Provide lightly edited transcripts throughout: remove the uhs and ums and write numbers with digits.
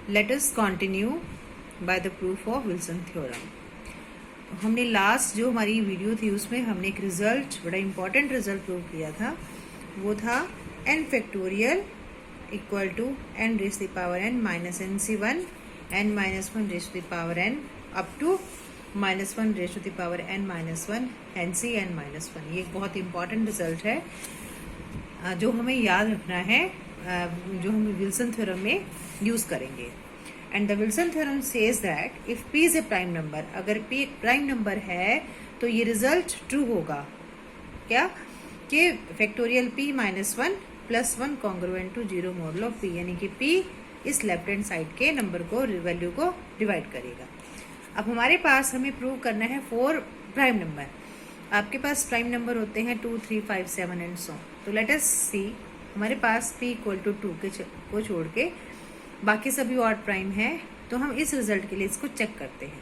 Let us continue by the proof of Wilson theorem। हमने last जो हमारी video थी उसमें हमने एक रिजल्ट, बड़ा इंपॉर्टेंट रिजल्ट प्रूव किया था। वो था n factorial equal to n raise to the power n minus nc1 n minus 1 raise to the power n up to minus 1 raise to the power n minus 1 nc n minus 1। ये एक बहुत important result है जो हमें याद रखना है, जो हम विल्सन थ्योरम में यूज करेंगे। And the Wilson theorem says that if p is a prime number, अगर p एक प्राइम नंबर है तो ये रिजल्ट ट्रू होगा। क्या कि factorial p minus 1 plus 1 congruent to 0 model of p, यानी कि p इस लेफ्ट हैंड साइड के नंबर को वैल्यू को डिवाइड करेगा। अब हमारे पास हमें प्रूव करना है 4 प्राइम नंबर। आपके पास प्राइम नंबर होते हैं 2, 3, 5, 7 एंड सो। तो लेट अस सी, हमारे पास p इक्वल टू 2 को छोड़ के बाकी सभी ऑड प्राइम है, तो हम इस रिजल्ट के लिए इसको चेक करते हैं।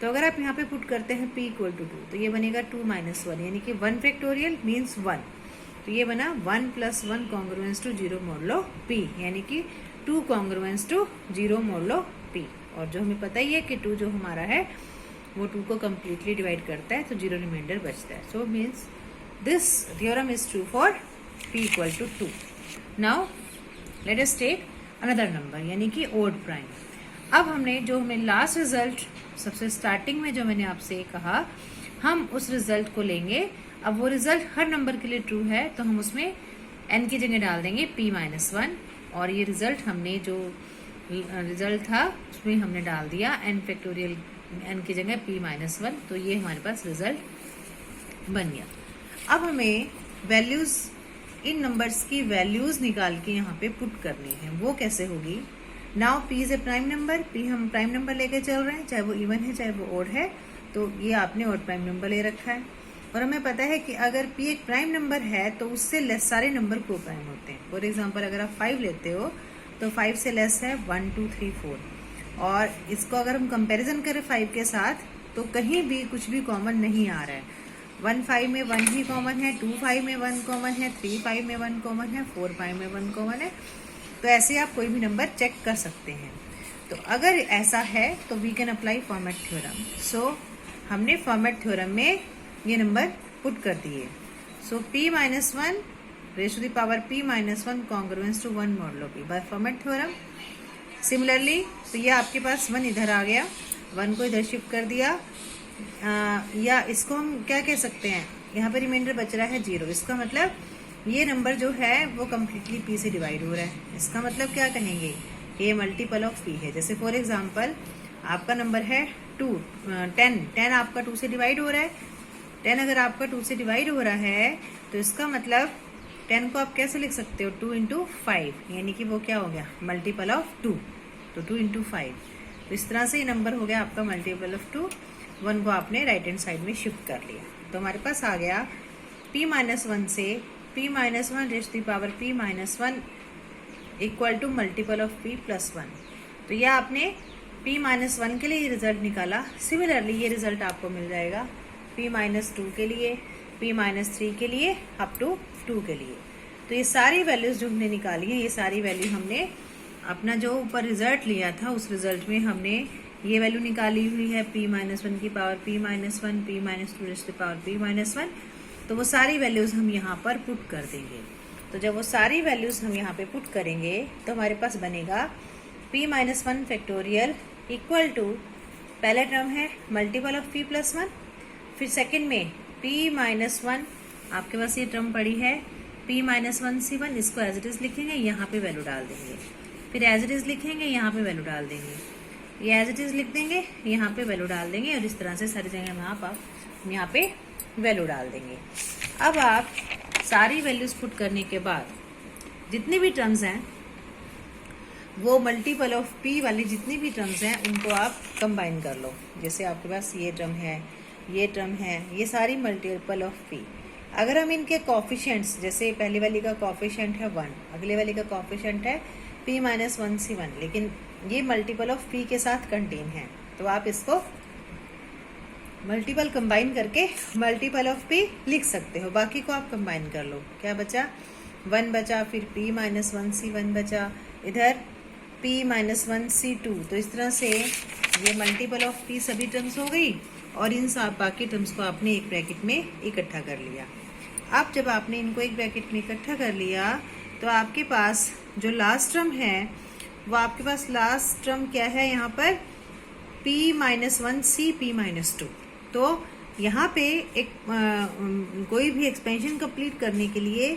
तो अगर आप यहाँ पे पुट करते हैं p इक्वल टू 2, तो ये बनेगा 2 माइनस 1, यानी कि 1 फैक्टोरियल मीन्स 1। तो ये बना 1 plus 1 congruence to 0 modulo p, यानी कि 2 कॉन्ग्रुएंस टू 0 मॉडलो p। और जो हमें पता ही है कि 2 जो हमारा है वो 2 को कम्प्लीटली डिवाइड करता है, तो 0 रिमाइंडर बचता है। So means this theorem is true for p equal to 2। Now let us take another number, यानी कि ओड प्राइम। अब हमने जो हमें लास्ट रिजल्ट सबसे स्टार्टिंग में जो मैंने आपसे कहा, हम उस रिजल्ट को लेंगे। अब वो रिजल्ट हर नंबर के लिए ट्रू है, तो हम उसमें n की जगह डाल देंगे p माइनस 1, और ये रिजल्ट हमने जो रिजल्ट था उसमें हमने डाल दिया n फैक्टोरियल n की जगह p माइनस 1। तो ये हमारे पास रिजल्ट बन गया। अब हमें वैल्यूज, इन नंबर्स की वैल्यूज निकाल के यहाँ पे पुट करनी है। वो कैसे होगी? Now p is a prime number, p हम प्राइम नंबर लेके चल रहे हैं, चाहे वो इवन है चाहे वो ओड है। तो ये आपने ओड प्राइम नंबर ले रखा है, और हमें पता है कि अगर p एक प्राइम नंबर है तो उससे लेस सारे नंबर को प्राइम होते हैं। फॉर एग्जाम्पल अगर आप 5 लेते हो तो 5 से लेस है 1, 2, 3, 4। और इसको अगर हम कंपेरिजन करें 5 के साथ, तो कहीं भी कुछ भी कॉमन नहीं आ रहा है। 1 5 में 1 ही कॉमन है, 2 5 में 1 कॉमन है, 3 5 में 1 कॉमन है, 4 5 में 1 कॉमन है। तो ऐसे आप कोई भी नंबर चेक कर सकते हैं। तो अगर ऐसा है तो we can apply Fermat theorem. So हमने फॉर्मेट थ्योरम में ये नंबर पुट कर दिए। So p minus 1 raise to the power p minus 1 congruence to 1 model of p by Fermat theorem. Similarly तो ये आपके पास 1 इधर आ गया, 1 को इधर शिफ्ट कर दिया, या इसको हम क्या कह सकते हैं, यहाँ पे रिमाइंडर बच रहा है 0। इसका मतलब ये नंबर जो है वो कम्प्लीटली p से डिवाइड हो रहा है। इसका मतलब क्या कहेंगे, ये मल्टीपल ऑफ p है। जैसे फॉर एग्जांपल आपका नंबर है 10 आपका 2 से डिवाइड हो रहा है। 10 अगर आपका 2 से डिवाइड हो रहा है तो इसका मतलब 10 को आप कैसे लिख सकते हो, 2 इंटू 5, यानी कि वो क्या हो गया, मल्टीपल ऑफ 2। तो 2 इंटू 5, तो इस तरह से ये नंबर हो गया आपका मल्टीपल ऑफ 2। 1 को आपने राइट हैंड साइड में शिफ्ट कर लिया, तो हमारे पास आ गया p माइनस 1 से p minus 1 raise to the power p minus 1 equal to multiple of p plus 1। तो यह आपने p माइनस 1 के लिए ये रिजल्ट निकाला। सिमिलरली ये रिजल्ट आपको मिल जाएगा p माइनस 2 के लिए, p माइनस 3 के लिए, अप टू 2 के लिए। तो ये सारी वैल्यूज जो हमने निकाली है, ये सारी वैल्यू हमने अपना जो ऊपर रिजल्ट लिया था उस रिजल्ट में हमने ये वैल्यू निकाली हुई है, p माइनस 1 की power p minus 1, p minus 2 raise to the power p minus 1। तो वो सारी वैल्यूज हम यहाँ पर पुट कर देंगे। तो जब वो सारी वैल्यूज हम यहाँ पे पुट करेंगे तो हमारे पास बनेगा p minus 1 factorial equal to, पहला टर्म है मल्टीपल ऑफ p प्लस 1, फिर सेकेंड में p माइनस 1, आपके पास ये टर्म पड़ी है p माइनस 1 c1, इसको एज इट इज लिखेंगे, यहाँ पे वैल्यू डाल देंगे, फिर एज इट इज लिखेंगे, यहाँ पे वैल्यू डाल देंगे, ये एज इट इज लिख देंगे, यहाँ पे वैल्यू डाल देंगे, और इस तरह से सारी जगह में आप यहाँ पे वैल्यू डाल देंगे। अब आप सारी वैल्यूज पुट करने के बाद जितनी भी टर्म्स हैं वो मल्टीपल ऑफ p वाली जितनी भी टर्म्स हैं उनको आप कंबाइन कर लो। जैसे आपके पास ये टर्म है, ये टर्म है, ये सारी मल्टीपल ऑफ p। अगर हम इनके कॉफिशिएंट्स, जैसे पहली वाली का कॉफिशिएंट है 1, अगले वाली का कॉफिशिएंट है p माइनस 1 c1, लेकिन ये मल्टीपल ऑफ p के साथ कंटेन है, तो आप इसको मल्टीपल कंबाइन करके मल्टीपल ऑफ p लिख सकते हो। बाकी को आप कंबाइन कर लो। क्या बचा, 1 बचा, फिर p माइनस 1 c1 बचा, इधर p माइनस 1c2। तो इस तरह से ये मल्टीपल ऑफ p सभी टर्म्स हो गई और इन सब बाकी टर्म्स को आपने एक ब्रैकेट में इकट्ठा कर लिया। अब जब आपने इनको एक ब्रैकेट में इकट्ठा कर लिया तो आपके पास जो लास्ट टर्म है वो आपके पास लास्ट टर्म क्या है यहाँ पर p minus 1c p minus 2। तो यहाँ पे एक कोई भी एक्सपेंशन कंप्लीट करने के लिए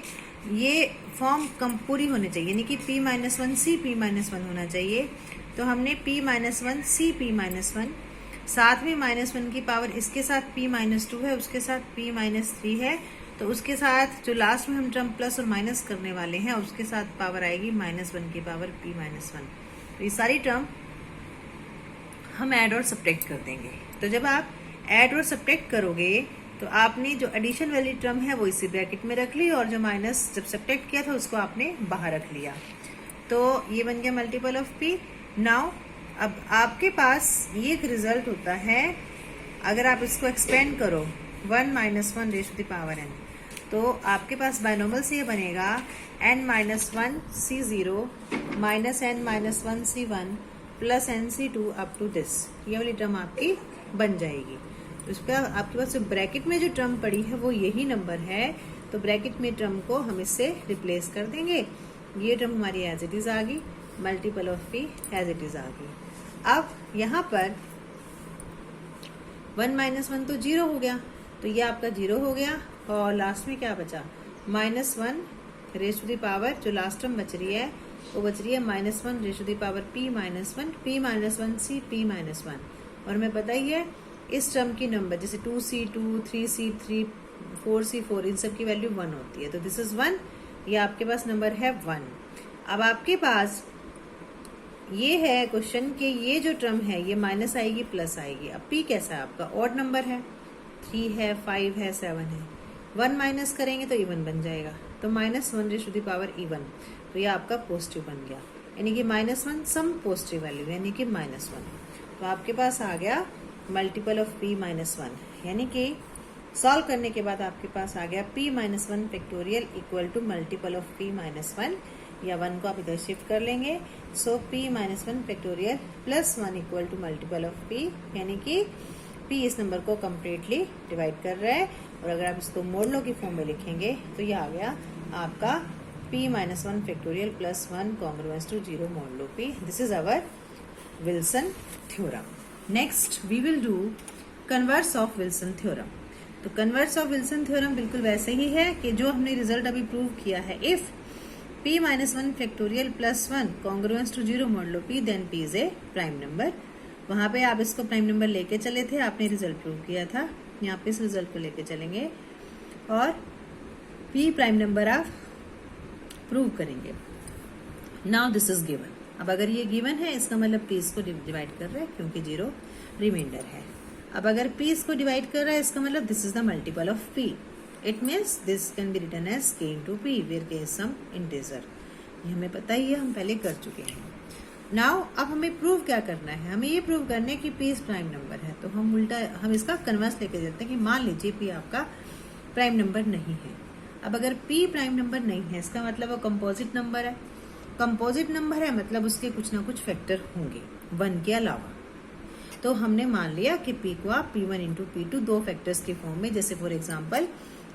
ये फॉर्म पूरी होनी चाहिए, यानी कि p minus 1c p minus 1 होना चाहिए। तो हमने p minus 1c p minus 1, साथ में माइनस 1 की पावर इसके साथ p माइनस 2 है, उसके साथ p माइनस 3 है, तो उसके साथ जो लास्ट में हम टर्म प्लस और माइनस करने वाले हैं उसके साथ पावर आएगी माइनस 1 की पावर p माइनस 1। तो ये सारी टर्म हम ऐड और सब्ट्रैक्ट कर देंगे। तो जब आप ऐड और सब्ट्रैक्ट करोगे तो आपने जो एडिशन वाली टर्म है वो इसी ब्रैकेट में रख ली और जो माइनस जब सब्ट्रैक्ट किया था उसको आपने बाहर रख लिया। तो ये बन गया मल्टीपल ऑफ p। नाउ अब आपके पास ये एक रिजल्ट होता है, अगर आप इसको एक्सपेंड करो 1 minus 1 raise to the power n, तो आपके पास बायनोमियल से ये बनेगा n minus 1 c0 minus n minus 1 c1 plus nc2 up to this. ये वाली टर्म आपकी बन जाएगी। तो इसका आपके पास जो ब्रैकेट में जो टर्म पड़ी है वो यही नंबर है, तो ब्रैकेट में टर्म को हम इससे रिप्लेस कर देंगे। ये टर्म हमारी एज इट इज आ गई, multiple of p as it is आ गई। अब यहाँ पर 1 माइनस 1 तो 0 हो गया, तो ये आपका 0 हो गया और लास्ट में क्या बचा minus 1 raise to the power, जो लास्ट टर्म बच रही है वो बच रही है minus 1 raise to the power p minus 1 p minus 1 c p minus 1। और हमें पता ही है इस टर्म की नंबर जैसे 2c2 3c3 4c4 इन सब की वैल्यू 1 होती है, तो दिस इज 1, ये आपके पास नंबर है 1। अब आपके पास ये है क्वेश्चन कि ये जो टर्म है ये माइनस आएगी प्लस आएगी। अब p कैसा है आपका, ऑड नंबर है, 3 है 5 है 7 है, 1 माइनस करेंगे तो इवन बन जाएगा, तो minus 1 raise to the power even, तो ये आपका पॉजिटिव बन गया, यानी कि माइनस 1 सम पॉजिटिव वैल्यू यानी कि माइनस 1। तो आपके पास आ गया मल्टीपल ऑफ p माइनस 1, यानी कि सॉल्व करने के बाद आपके पास आ गया p minus 1 factorial equal to multiple of p minus 1, या 1 को आप इधर शिफ्ट कर लेंगे। So p minus 1 factorial plus 1 equal to multiple of p, यानी कि p इस नंबर को कम्प्लीटली डिवाइड कर रहा है। और अगर आप इसको मोड लो की फॉर्म में लिखेंगे तो ये आ गया आपका p minus 1 factorial plus 1 congruence to 0 modulo p। This is our Wilson theorem. Next we will do converse of Wilson theorem. तो कन्वर्स ऑफ विल्सन थ्योरम बिल्कुल वैसे ही है कि जो हमने रिजल्ट अभी प्रूव किया है, if p minus 1 factorial plus 1 congruence to 0 modulo p then p is a prime number. वहां पे आप इसको प्राइम नंबर लेके चले थे, आपने रिजल्ट प्रूव किया था, यहाँ पे इस रिजल्ट को लेके चलेंगे और p प्राइम नंबर आप प्रूव करेंगे। Now this is given. अब अगर ये गिवन है इसका मतलब p इसको डिवाइड कर रहा है क्योंकि 0 रिमाइंडर है। अब अगर p इसको डिवाइड कर रहा है इसका मतलब this is the multiple of p। It means this can be written as k into p where k is some integer. ये हमें पता ही है, हम पहले कर चुके हैं। नाउ अब हमें प्रूव क्या करना है, हमें ये प्रूव करना है कि p इज प्राइम नंबर है। तो हम इसका कन्वर्स लेके चलते हैं कि मान लीजिए p आपका प्राइम नंबर नहीं है। अब अगर p प्राइम नंबर नहीं है इसका मतलब वो कंपोजिट नंबर है। कंपोजिट नंबर है मतलब उसके कुछ ना कुछ फैक्टर होंगे 1 के अलावा। तो हमने मान लिया कि p को आप p1 इंटू p2 दो फैक्टर्स के फॉर्म में, जैसे फॉर एग्जांपल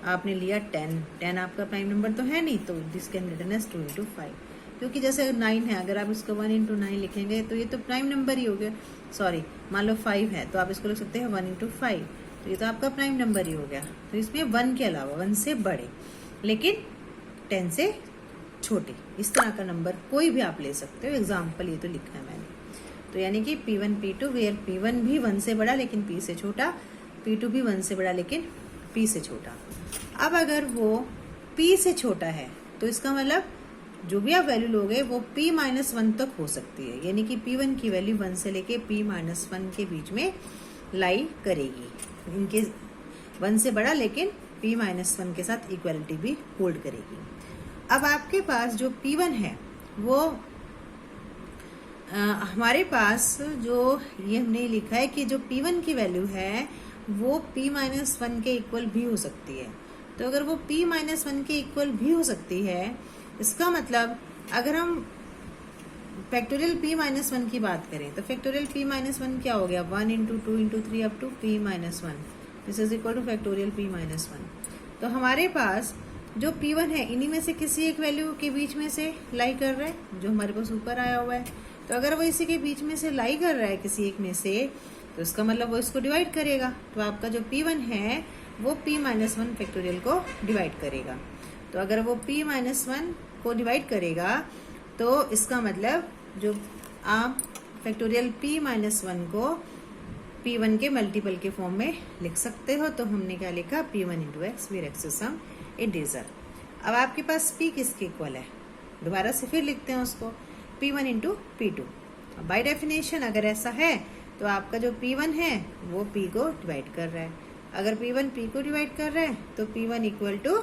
आपने लिया 10 आपका प्राइम नंबर तो है नहीं, तो this can written as 2 into 5, क्योंकि जैसे 9 है अगर आप इसको 1 इंटू 9 लिखेंगे तो ये तो प्राइम नंबर ही हो गया। सॉरी, मान लो 5 है तो आप इसको लिख सकते हैं 1 इंटू 5, तो ये तो आपका प्राइम नंबर ही हो गया। तो इसमें 1 के अलावा 1 से बड़े लेकिन 10 से छोटे इस तरह का नंबर कोई भी आप ले सकते हो। एग्जाम्पल ये तो लिखा है मैंने। तो यानी कि P1 P2 वेयर P1 भी 1 से बड़ा लेकिन P से छोटा, P2 भी 1 से बड़ा लेकिन P से छोटा। अब अगर वो P से छोटा है तो इसका मतलब जो भी आप वैल्यू लोगे वो P माइनस 1 तक हो सकती है, यानी कि P1 की वैल्यू 1 से लेके P माइनस 1 के बीच में लाई करेगी। इनके 1 से बड़ा लेकिन P माइनस 1 के साथ इक्वलिटी भी होल्ड करेगी। अब आपके पास जो P1 है वो हमारे पास जो ये हमने लिखा है कि जो P1 की वैल्यू है वो P माइनस 1 के इक्वल भी हो सकती है। तो अगर वो P माइनस 1 के इक्वल भी हो सकती है, इसका मतलब अगर हम फैक्टोरियल p माइनस 1 की बात करें तो फैक्टोरियल p माइनस 1 क्या हो गया 1 into 2 into 3 up to p minus 1 this is equal to factorial p minus 1। तो हमारे पास जो p1 है इन्हीं में से किसी एक वैल्यू के बीच में से लाई कर रहा है जो हमारे पास ऊपर आया हुआ है। तो अगर वो इसी के बीच में से लाई कर रहा है किसी एक में से तो इसका मतलब वो इसको डिवाइड करेगा। तो आपका जो p1 है वो p माइनस 1 फैक्टोरियल को डिवाइड करेगा। तो अगर वो p माइनस 1 को डिवाइड करेगा तो इसका मतलब जो आप फैक्टोरियल p माइनस 1 को p1 के मल्टीपल के फॉर्म में लिख सकते हो। तो हमने क्या लिखा p1 into x where x is some integer. अब आपके पास p किसके इक्वल है दोबारा से फिर लिखते हैं उसको p1 into p2। By definition अगर ऐसा है तो आपका जो p1 है वो p को डिवाइड कर रहा है। अगर p1 p को डिवाइड कर रहा है तो p1 equal to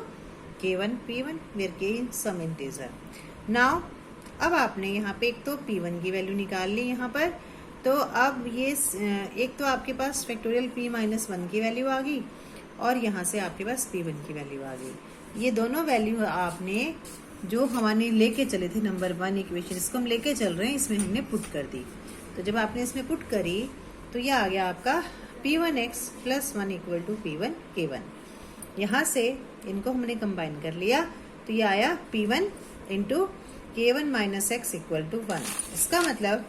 k1 p1 where k in some integer. Now अब आपने यहाँ पे एक तो p1 की वैल्यू निकाल ली यहाँ पर। तो अब ये एक तो आपके पास फैक्टोरियल p माइनस 1 की वैल्यू आ गई और यहाँ से आपके पास p1 की वैल्यू आ गई। ये दोनों वैल्यू आपने जो हमारे लेके चले थे नंबर 1 इक्वेशन इसको हम लेके चल रहे हैं इसमें हमने पुट कर दी। तो जब आपने इसमें पुट करी तो ये आ गया आपका p1x plus 1 equal to p1 k1। यहाँ से इनको हमने कंबाइन कर लिया तो ये आया p1 into k1 minus x equal to 1। इसका मतलब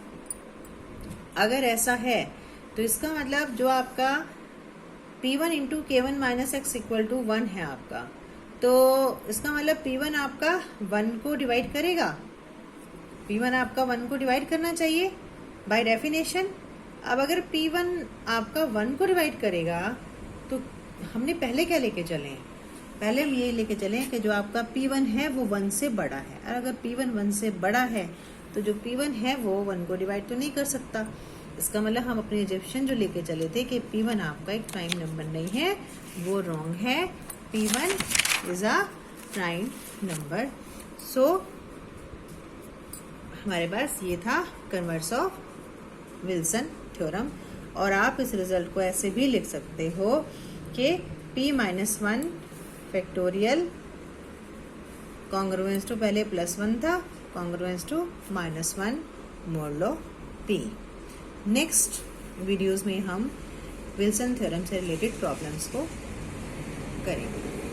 अगर ऐसा है तो इसका मतलब जो आपका p1 into k1 minus x equal to 1 है आपका तो इसका मतलब p1 आपका 1 को डिवाइड करेगा। p1 आपका 1 को डिवाइड करना चाहिए बाय डेफिनेशन। अब अगर p1 आपका 1 को डिवाइड करेगा तो हमने पहले क्या लेके चले हैं पहले हम ये लेके चले कि जो आपका p1 है वो 1 से बड़ा है। और अगर p1 1 से बड़ा है तो जो p1 है वो 1 को डिवाइड तो नहीं कर सकता। इसका मतलब हम अपने एजम्पशन जो लेके चले थे कि p1 आपका एक प्राइम नंबर नहीं है वो रॉन्ग है। p1 is a prime number. So हमारे पास ये था कन्वर्स ऑफ विल्सन थ्योरम। और आप इस रिजल्ट को ऐसे भी लिख सकते हो कि p minus 1 factorial congruence to पहले प्लस 1 था कॉन्ग्रुएंस टू माइनस 1 मोडलो p। नेक्स्ट वीडियोस में हम विल्सन थ्योरम से रिलेटेड प्रॉब्लम्स को करेंगे।